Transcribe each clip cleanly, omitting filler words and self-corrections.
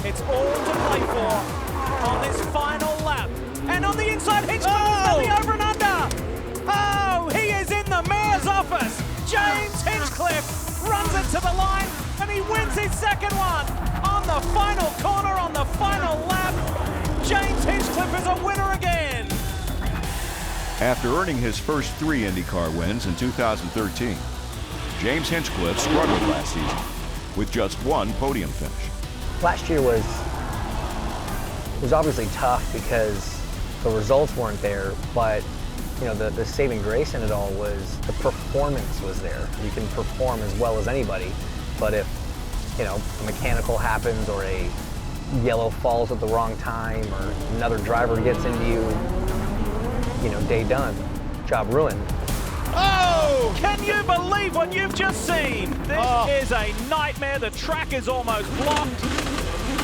It's all to play for on this final lap. And on the inside, Hinchcliffe is the over and under. Oh, he is in the mayor's office. James Hinchcliffe runs it to the line, and he wins his second one. On the final corner, on the final lap, James Hinchcliffe is a winner again. After earning his first 3 IndyCar wins in 2013, James Hinchcliffe struggled last season with just 1 podium finish. Last year was obviously tough because the results weren't there, but you know, the saving grace in it all was the performance was there. You can perform as well as anybody, but if, you know, a mechanical happens or a yellow falls at the wrong time or another driver gets into you, you know, day done, job ruined. Oh, can you believe what you've just seen? This is a nightmare. The track is almost blocked.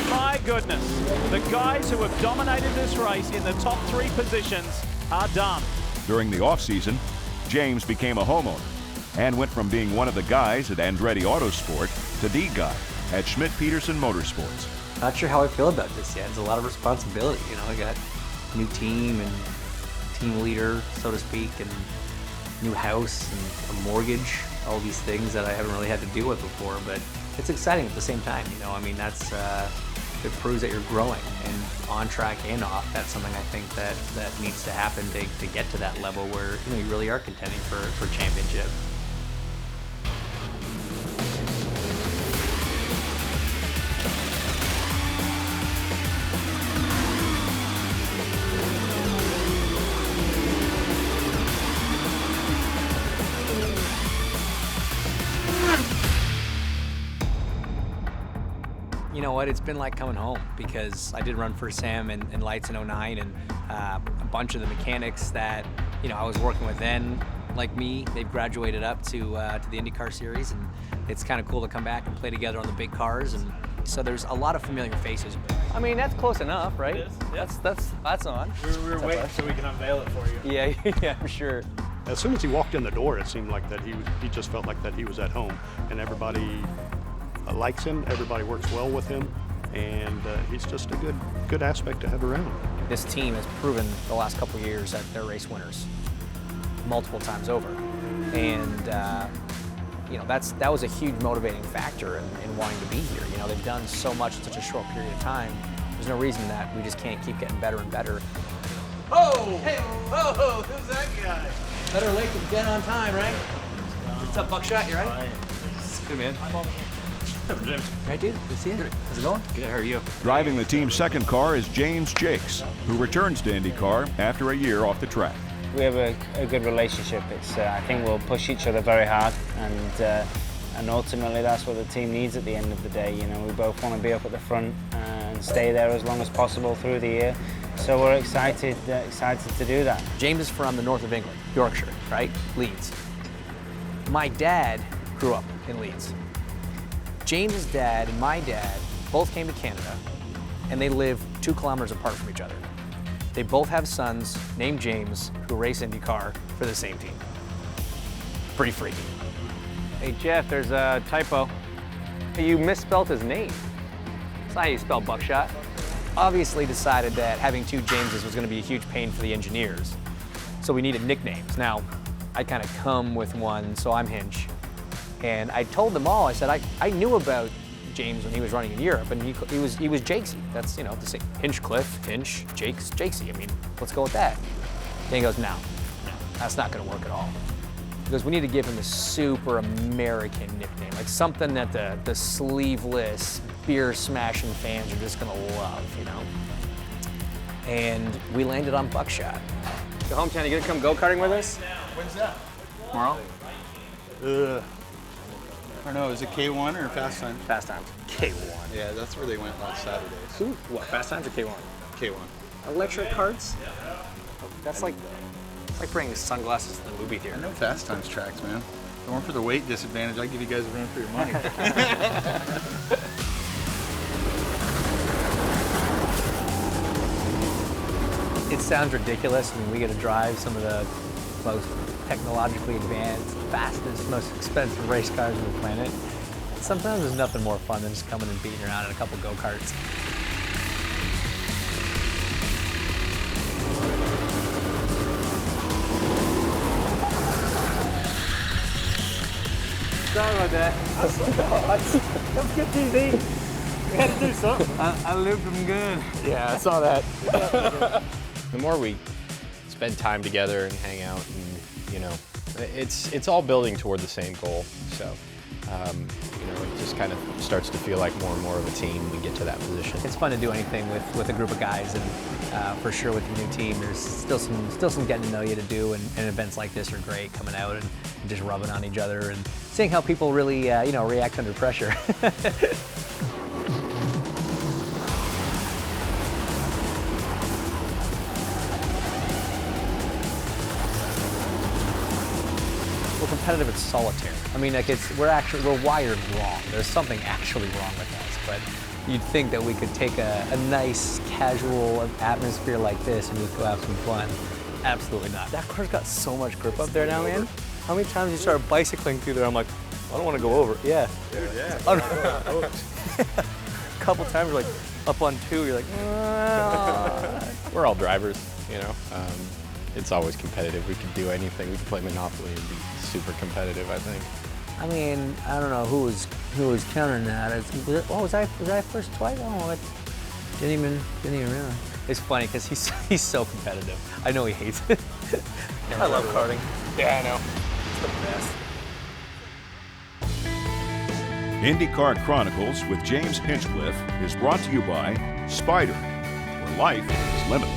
My goodness. The guys who have dominated this race in the top 3 positions are done. During the off-season, James became a homeowner and went from being one of the guys at Andretti Autosport to the guy at Schmidt Peterson Motorsports. Not sure how I feel about this yet. It's a lot of responsibility, you know. I got a new team and team leader, so to speak, and new house and a mortgage, all these things that I haven't really had to deal with before, but it's exciting at the same time, you know. I mean, that's it proves that you're growing, and on track and off. That's something I think that needs to happen to get to that level where, you know, you really are contending for championship. You know what, it's been like coming home, because I did run for Sam in lights in '09, and a bunch of the mechanics that, you know, I was working with then, like me, they've graduated up to the IndyCar series, and it's kind of cool to come back and play together on the big cars, and so there's a lot of familiar faces. I mean, that's close enough, right? It is, yeah. That's on. We were waiting so we can unveil it for you. Yeah, yeah, I'm sure. As soon as he walked in the door, it seemed like that he just felt like that he was at home, and everybody likes him, everybody works well with him, and he's just a good aspect to have around. This team has proven the last couple of years that they're race winners multiple times over, and you know, that was a huge motivating factor in wanting to be here. You know, they've done so much in such a short period of time. There's no reason that we just can't keep getting better and better. Oh! Hey! Whoa! Who's that guy? Better late than dead on time, right? What's up, Buckshot? You right? Good, man. Right, dude? Good to see you. How's it going? Good, how are you? Driving the team's second car is James Jakes, who returns to IndyCar after a year off the track. We have a good relationship. I think we'll push each other very hard, and ultimately that's what the team needs at the end of the day. You know, we both want to be up at the front and stay there as long as possible through the year. So we're excited to do that. James is from the north of England, Yorkshire, right? Leeds. My dad grew up in Leeds. James's dad and my dad both came to Canada, and they live 2 kilometers apart from each other. They both have sons named James who race IndyCar for the same team. Pretty freaky. Hey Jeff, there's a typo. You misspelled his name. That's not how you spell Buckshot. Obviously decided that having 2 Jameses was going to be a huge pain for the engineers, so we needed nicknames. Now, I kind of come with one, so I'm Hinch. And I told them all, I said, I knew about James when he was running in Europe, and he was Jakesy. That's, you know, the same. Hinchcliffe, Hinch, Jakes, Jakesy. I mean, let's go with that. Then he goes, no, that's not going to work at all. Because we need to give him a super American nickname, like something that the sleeveless, beer-smashing fans are just going to love, you know? And we landed on Buckshot. So hometown, you gonna come go-karting with us? When's that? Tomorrow? I don't know, is it K1 or Fast Times? Fast Times. K1. Yeah, that's where they went last Saturday. Who? What, Fast Times or K1? K1. Electric carts? That's like bringing sunglasses to the movie theater. I know Fast Times tracks, man. If it weren't for the weight disadvantage, I'd give you guys a run for your money. It sounds ridiculous. I mean, we get to drive some of the most technologically advanced, fastest, most expensive race cars on the planet. Sometimes there's nothing more fun than just coming and beating around in a couple go-karts. Sorry about that. That was good TV. We had to do something. I looped them good. Yeah, I saw that. The more we spend time together and hang out, and you know, it's all building toward the same goal. So, you know, it just kind of starts to feel like more and more of a team when we get to that position. It's fun to do anything with a group of guys, and for sure with the new team, there's still some getting to know you to do, and events like this are great, coming out and just rubbing on each other and seeing how people really, you know, react under pressure. We're competitive at solitaire. I mean, like we're wired wrong. There's something actually wrong with us, but you'd think that we could take a nice, casual atmosphere like this and just go have some fun. Absolutely not. That car's got so much grip up there now, man. How many times you start bicycling through there, I'm like, I don't want to go over. Yeah. Dude, yeah. A couple times you're like, up on 2, you're like, We're all drivers, you know. It's always competitive. We could do anything. We could play Monopoly and be super competitive, I think. I mean, I don't know who was counting that. Was I first twice? Oh, I didn't even realize. It's funny because he's so competitive. I know he hates it. I love karting. Yeah, I know. It's the best. IndyCar Chronicles with James Hinchcliffe is brought to you by Spyder, where life is limitless.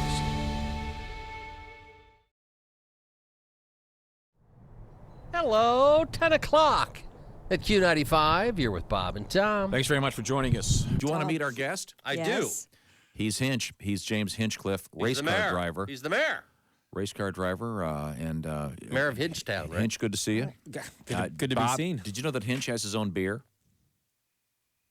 Hello, 10 o'clock at Q95. You're with Bob and Tom. Thanks very much for joining us. Do you want to meet our guest? I do. He's Hinch. He's James Hinchcliffe, race car driver. He's the mayor. Race car driver and Mayor of Hinchtown, right? Hinch, good to see you. Good to Bob, be seen. Did you know that Hinch has his own beer?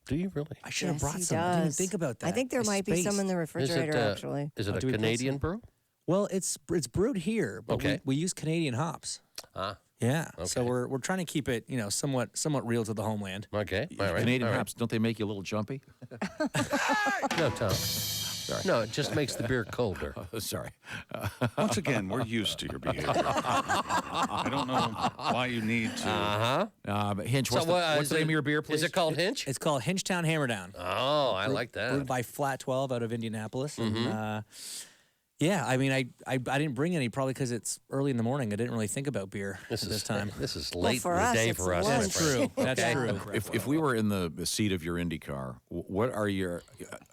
Do you really? I should have brought he some. I didn't even think about that. I think there might be some in the refrigerator, actually. Is it a Canadian brew? Well, it's brewed here, but we use Canadian hops. Yeah. Okay. So we're trying to keep it, you know, somewhat real to the homeland. Okay. All right. Canadian hops, don't they make you a little jumpy? No, Tom. Sorry. No, it just makes the beer colder. Sorry. Once again, we're used to your behavior. I don't know why you need to. But Hinch, what's the name of your beer, please? Is it called Hinch? It's called Hinchtown Hammerdown. Oh, I like that. Brewed by Flat 12 out of Indianapolis. And, yeah, I mean, I didn't bring any probably because it's early in the morning. I didn't really think about beer at this time. This is late for in the us, day it's for us. lunch. That's true. That's true. If we were in the seat of your IndyCar, what are your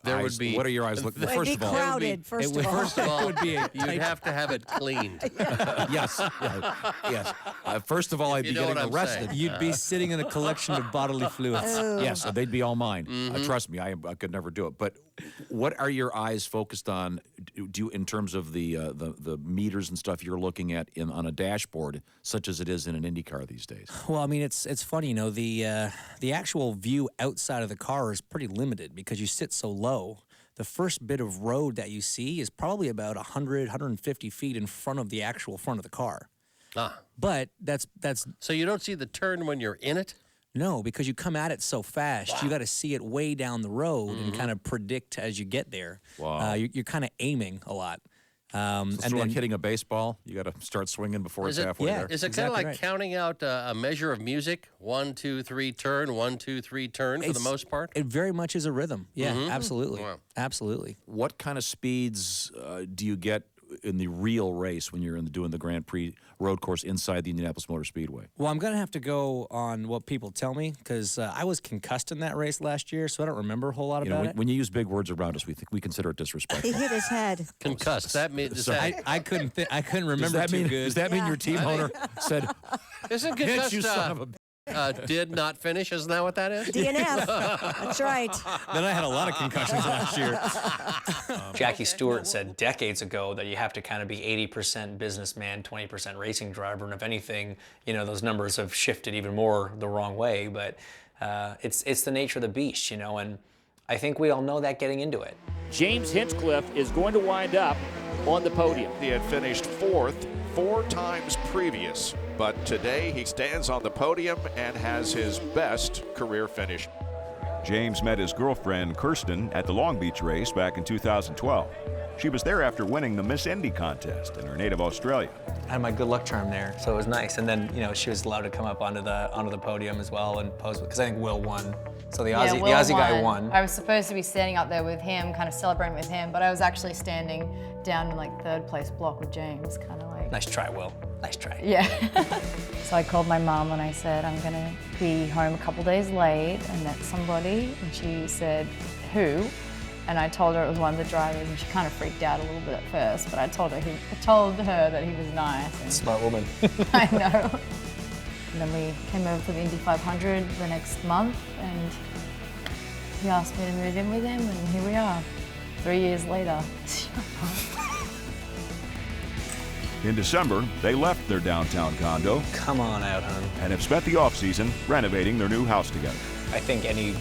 There eyes, would be- what are your eyes looking for? It'd First be of all, crowded, first of all. First of all, would be a you'd have to have it cleaned. yes. First of all, I'd be You know getting what I'm arrested. saying. You'd be sitting in a collection of bodily fluids. Yes, they'd be all mine. Trust me, I could never do it. But what are your eyes focused on? Do you, in terms of the meters and stuff you're looking at on a dashboard, such as it is in an IndyCar these days? Well, I mean, it's funny, you know, the actual view outside of the car is pretty limited because you sit so low. The first bit of road that you see is probably about 150 feet in front of the actual front of the car. But that's So you don't see the turn when you're in it? no, because you come at it so fast, you got to see it way down the road and kind of predict as you get there. Wow. You're kind of aiming a lot. So it's like hitting a baseball. You got to start swinging before it's halfway there. Is it Exactly kind of like right. counting out a measure of music? 1, 2, 3, turn. 1, 2, 3, turn. For the most part. It very much is a rhythm. Yeah, absolutely. Wow. Absolutely. What kind of speeds do you get in the real race when you're doing the Grand Prix road course inside the Indianapolis Motor Speedway? Well, I'm going to have to go on what people tell me because I was concussed in that race last year, so I don't remember a whole lot about it. When you use big words around us, we consider it disrespectful. He hit his head. Concussed. That means I couldn't remember does that too mean, good. Does that mean your team owner said, isn't "Hitch, concussed? you son of a Did not finish. Isn't that what that is? DNF. That's right. Then I had a lot of concussions last year. Jackie Stewart said decades ago that you have to kind of be 80% businessman, 20% racing driver, and if anything, you know, those numbers have shifted even more the wrong way. But it's the nature of the beast, you know, and I think we all know that getting into it. James Hinchcliffe is going to wind up on the podium. He had finished fourth 4 times previous, but today he stands on the podium and has his best career finish. James met his girlfriend Kirsten at the Long Beach race back in 2012. She was there after winning the Miss Indy contest in her native Australia. I had my good luck charm there, so it was nice. And then, you know, she was allowed to come up onto the podium as well and pose, because I think Will won. So the Aussie guy won. I was supposed to be standing up there with him, kind of celebrating with him, but I was actually standing down in like 3rd place block with James, kind of like. Nice try, Will. Nice try. Yeah. So I called my mom and I said, I'm gonna be home a couple days late. I met somebody, and she said, who? And I told her it was one of the drivers, and she kind of freaked out a little bit at first, but I told her that he was nice. And smart woman. I know. And then we came over to the Indy 500 the next month, and he asked me to move in with him, and here we are, 3 years later. In December, they left their downtown condo. Come on out, hon. And have spent the off-season renovating their new house together. I think any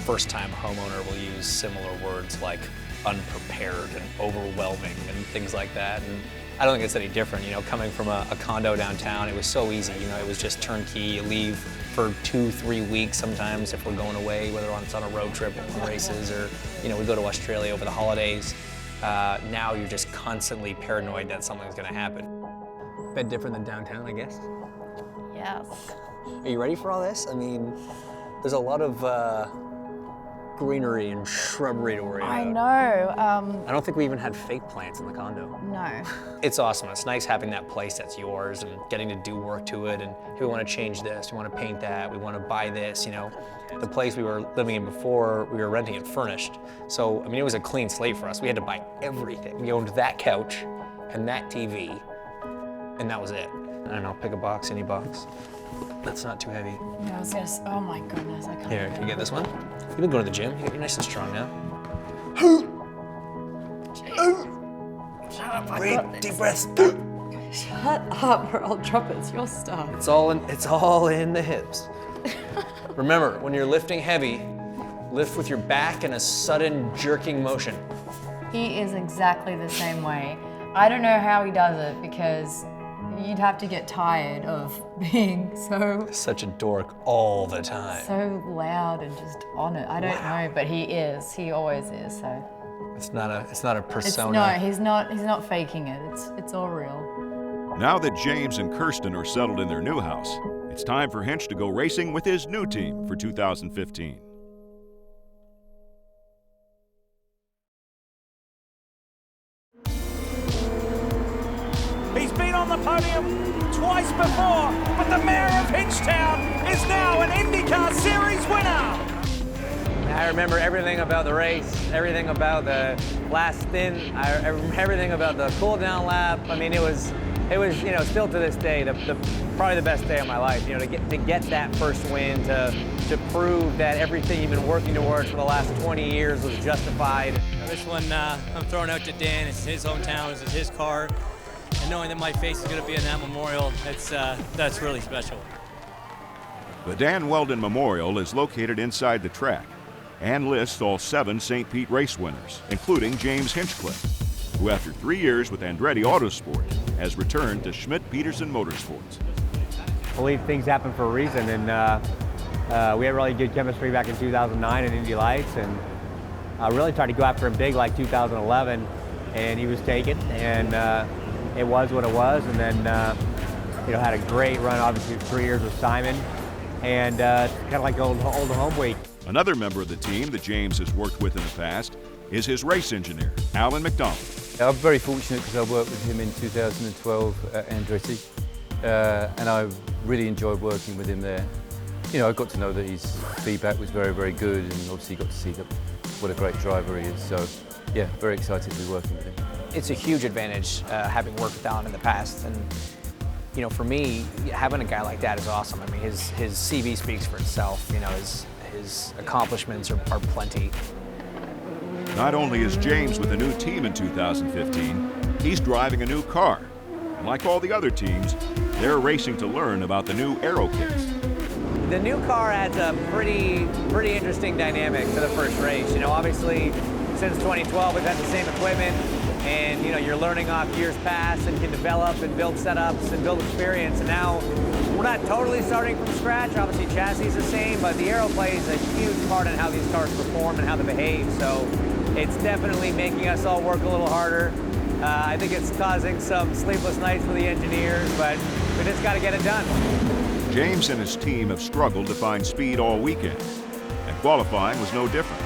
first-time homeowner will use similar words like unprepared and overwhelming and things like that. And I don't think it's any different, you know, coming from a condo downtown, it was so easy, you know, it was just turnkey. You leave for 2-3 weeks sometimes if we're going away, whether it's on a road trip or races, or, you know, we go to Australia over the holidays. Now you're just constantly paranoid that something's gonna happen. A bit different than downtown, I guess. Yes. Are you ready for all this? I mean, there's a lot of greenery and shrubbery to worry about. I know. I don't think we even had fake plants in the condo. No. It's awesome. It's nice having that place that's yours and getting to do work to it. And hey, we want to change this, we want to paint that, we want to buy this, you know. The place we were living in before, we were renting it furnished. So, I mean, it was a clean slate for us. We had to buy everything. We owned that couch and that TV, and that was it. I don't know, pick a box, any box. That's not too heavy. Yeah, I was gonna say, oh my goodness, I can't. Here, can you get this one? You've been going to the gym. You're nice and strong now. Shut up, Breathe, deep breaths. Shut up, or I'll drop it. It's your stuff. It's all in the hips. Remember, when you're lifting heavy, lift with your back in a sudden jerking motion. He is exactly the same way. I don't know how he does it, because you'd have to get tired of being such a dork all the time. So loud and just on it. I don't know, but he is. He always is. So it's not a persona. No, he's not faking it. It's all real. Now that James and Kirsten are settled in their new house, it's time for Hinch to go racing with his new team for 2015. He's been on the podium twice before, but the mayor of Hinchtown is now an IndyCar Series winner. I remember everything about the race, everything about the last stint, I remember everything about the cool-down lap. I mean, it was, you know, still to this day, probably the best day of my life. You know, to get that first win, to prove that everything you've been working towards for the last 20 years was justified. This one, I'm throwing out to Dan. It's his hometown, it's his car. And knowing that my face is going to be in that memorial, that's really special. The Dan Weldon Memorial is located inside the track and lists all 7 St. Pete race winners, including James Hinchcliffe, who after 3 years with Andretti Autosport has returned to Schmidt Peterson Motorsports. I believe things happen for a reason, and we had really good chemistry back in 2009 in Indy Lights, and I really tried to go after him big like 2011, and he was taken, and it was what it was, and then you know, had a great run, obviously 3 years with Simon, and it's kind of like old home week. Another member of the team that James has worked with in the past is his race engineer, Alan McDonald. I'm very fortunate because I worked with him in 2012 at Andretti, and I really enjoyed working with him there. You know, I got to know that his feedback was very, very good, and obviously got to see what a great driver he is. So, yeah, very excited to be working with him. It's a huge advantage having worked with Alan in the past, and you know, for me, having a guy like that is awesome. I mean, his CV speaks for itself. You know, his accomplishments are plenty. Not only is James with a new team in 2015, he's driving a new car. And like all the other teams, they're racing to learn about the new aero kits. The new car adds a pretty interesting dynamic to the first race. You know, obviously since 2012. We've had the same equipment, and you know, you're learning off years past and can develop and build setups and build experience. And now we're not totally starting from scratch. Obviously, chassis is the same, but the aero plays a huge part in how these cars perform and how they behave. So it's definitely making us all work a little harder. I think it's causing some sleepless nights for the engineers, but we just got to get it done. James and his team have struggled to find speed all weekend, and qualifying was no different.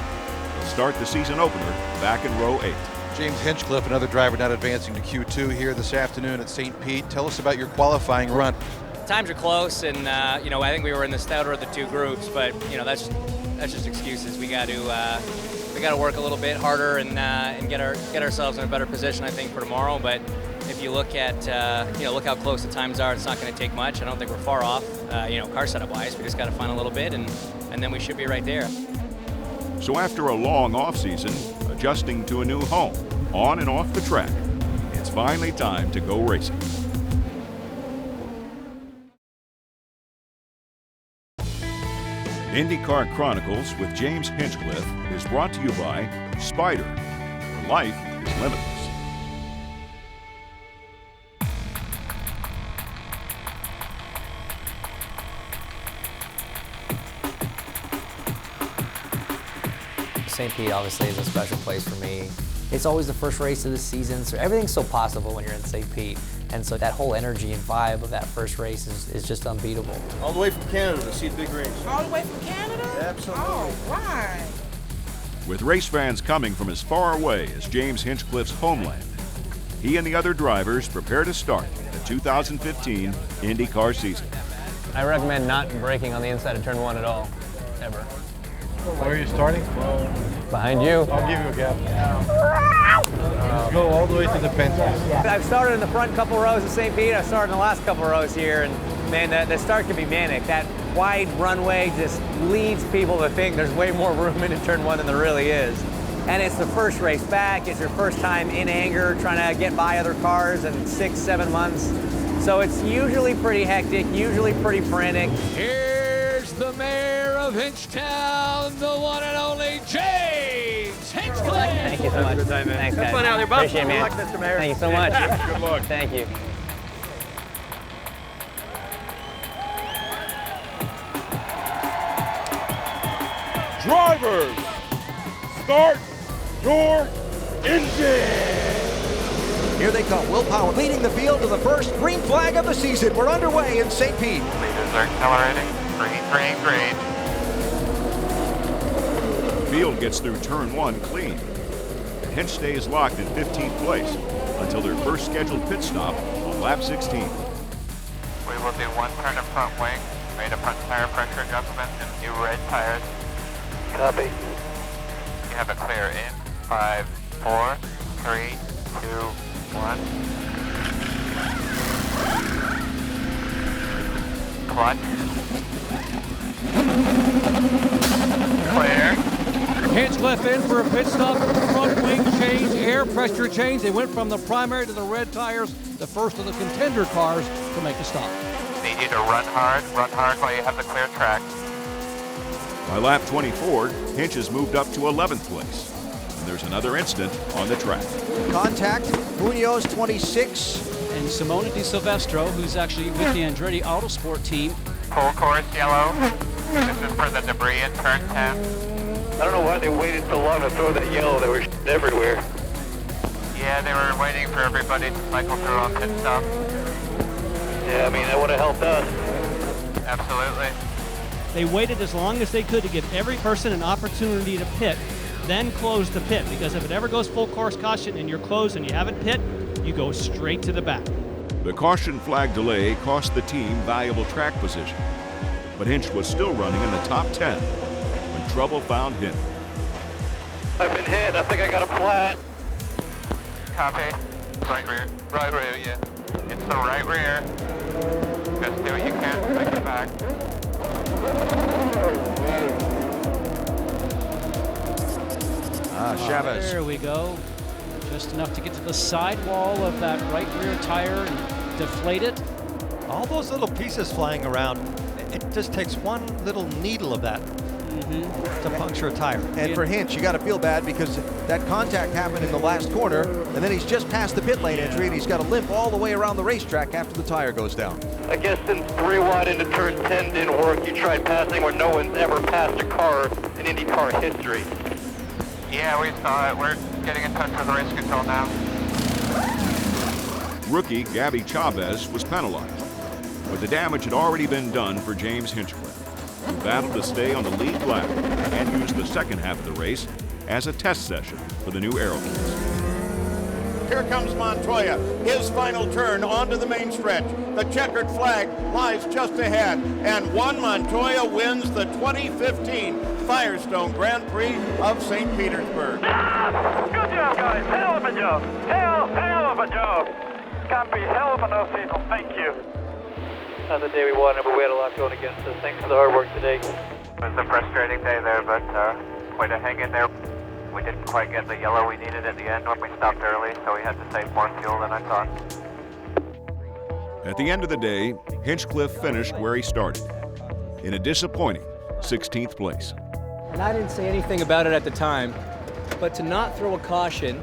They'll start the season opener back in row 8. James Hinchcliffe, another driver not advancing to Q2 here this afternoon at St. Pete. Tell us about your qualifying run. Times are close, and you know, I think we were in the stouter of the two groups, but you know, that's just excuses. We got to work a little bit harder and get ourselves in a better position, I think, for tomorrow. But if you look at look how close the times are, it's not going to take much. I don't think we're far off, car setup wise. We just got to find a little bit, and then we should be right there. So after a long off season, adjusting to a new home, on and off the track, it's finally time to go racing. IndyCar Chronicles with James Hinchcliffe is brought to you by Spyder, where life is limitless. St. Pete obviously is a special place for me. It's always the first race of the season, so everything's so possible when you're in St. Pete. And so that whole energy and vibe of that first race is just unbeatable. All the way from Canada to see the big race. All the way from Canada? Absolutely. All right. With race fans coming from as far away as James Hinchcliffe's homeland, he and the other drivers prepare to start the 2015 IndyCar season. I recommend not braking on the inside of turn 1 at all, ever. Where are you starting? Behind you. I'll give you a gap. Let's go all the way to the fences. I've started in the front couple rows of St. Pete. I've started in the last couple rows here, and man, the start can be manic. That wide runway just leads people to think there's way more room into turn 1 than there really is. And it's the first race back. It's your first time in anger, trying to get by other cars in 6-7 months. So it's usually pretty hectic, usually pretty frantic. Here's the mayor of Hinchtown, the one and only James Hinchcliffe. Thank you so much. Good time, man. Thanks, guys. Have fun out there, bud. Appreciate it, man. Good luck, Mr. Mayor. Thank you so much. Good luck. Thank you. Drivers, start your engine! Here they come. Will Power leading the field to the first green flag of the season. We're underway in St. Pete. Leaders are accelerating. Green, green. The field gets through turn 1 clean, and Hinch stays locked in 15th place until their first scheduled pit stop on lap 16. We will do one turn in front wing, made a front tire pressure adjustment, and new red tires. Copy. You have it clear in 5, 4, 3, 2, 1. Clutch. Clear. Hinchcliffe in for a pit stop, front wing change, air pressure change. They went from the primary to the red tires, the first of the contender cars to make a stop. Need you to run hard while you have the clear track. By lap 24, Hinch has moved up to 11th place, and there's another incident on the track. Contact, Munoz 26. And Simona Di Silvestro, who's actually with the Andretti Autosport team. Full course yellow. This is for the debris in turn 10. I don't know why they waited so long to throw that yellow. They were everywhere. Yeah, they were waiting for everybody to cycle through on pit stop. Yeah, I mean, that would have helped us. Absolutely. They waited as long as they could to give every person an opportunity to pit, then close the pit, because if it ever goes full course caution and you're closed and you haven't pit, you go straight to the back. The caution flag delay cost the team valuable track position, but Hinch was still running in the top 10 when trouble found him. I've been hit. I think I got a flat. Copy. Right rear, yeah. It's the right rear. Just do what you can to make it back. Chavez. There we go. Just enough to get to the sidewall of that right rear tire and deflate it. All those little pieces flying around, it just takes one little needle of that to puncture a tire. And for Hinch, you got to feel bad because that contact happened in the last corner, and then he's just past the pit lane entry, and he's got to limp all the way around the racetrack after the tire goes down. I guess since 3 wide into turn 10 didn't work, you tried passing where no one's ever passed a car in IndyCar history. Yeah, we saw it. We're getting in touch with the race control now. Rookie Gabby Chavez was penalized, but the damage had already been done for James Hinchcliffe, who battled to stay on the lead lap and used the second half of the race as a test session for the new aero kits. Here comes Montoya, his final turn onto the main stretch. The checkered flag lies just ahead, and Juan Montoya wins the 2015 Firestone Grand Prix of St. Petersburg. Good job, guys. Hell of a job. Hell of a job. Copy. Hell of a no signal. Thank you. Not the day we wanted, but we had a lot going against us. Thanks for the hard work today. It was a frustrating day there, but way to hang in there. We didn't quite get the yellow we needed at the end when we stopped early, so we had to save more fuel than I thought. At the end of the day, Hinchcliffe finished where he started, in a disappointing 16th place. And I didn't say anything about it at the time, but to not throw a caution,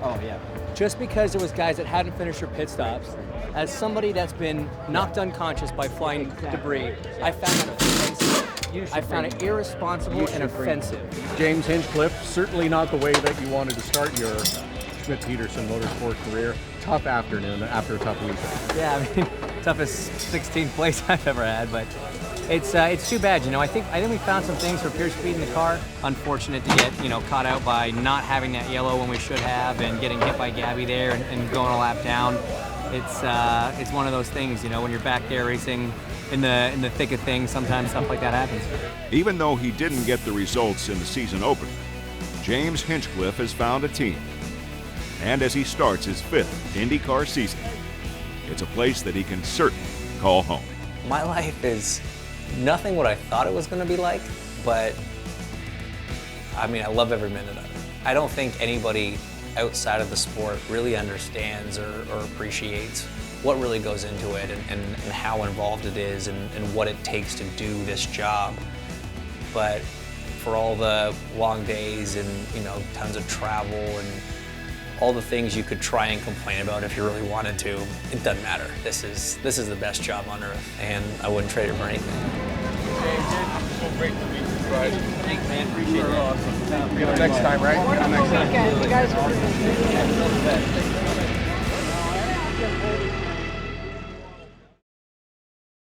just because there was guys that hadn't finished their pit stops, as somebody that's been knocked unconscious by flying debris, I found it offensive. I found it irresponsible and offensive. James Hinchcliffe, certainly not the way that you wanted to start your Schmidt Peterson Motorsports career. Tough afternoon after a tough weekend. Yeah, I mean, toughest 16th place I've ever had, but it's too bad, you know. I think we found some things for pure speed in the car. Unfortunate to get, caught out by not having that yellow when we should have, and getting hit by Gabby there and going a lap down. It's one of those things, when you're back there racing in the thick of things, sometimes stuff like that happens. Even though he didn't get the results in the season opener, James Hinchcliffe has found a team. And as he starts his 5th IndyCar season, it's a place that he can certainly call home. My life is nothing what I thought it was going to be like, but I mean, I love every minute of it. I don't think anybody outside of the sport really understands or appreciates what really goes into it and how involved it is and what it takes to do this job. But for all the long days and tons of travel and all the things you could try and complain about if you really wanted to, it doesn't matter. This is the best job on earth, and I wouldn't trade it for anything. So great to meet you guys. Thanks, man. Appreciate it. Awesome. Get them next time, right? Get them next time. You guys are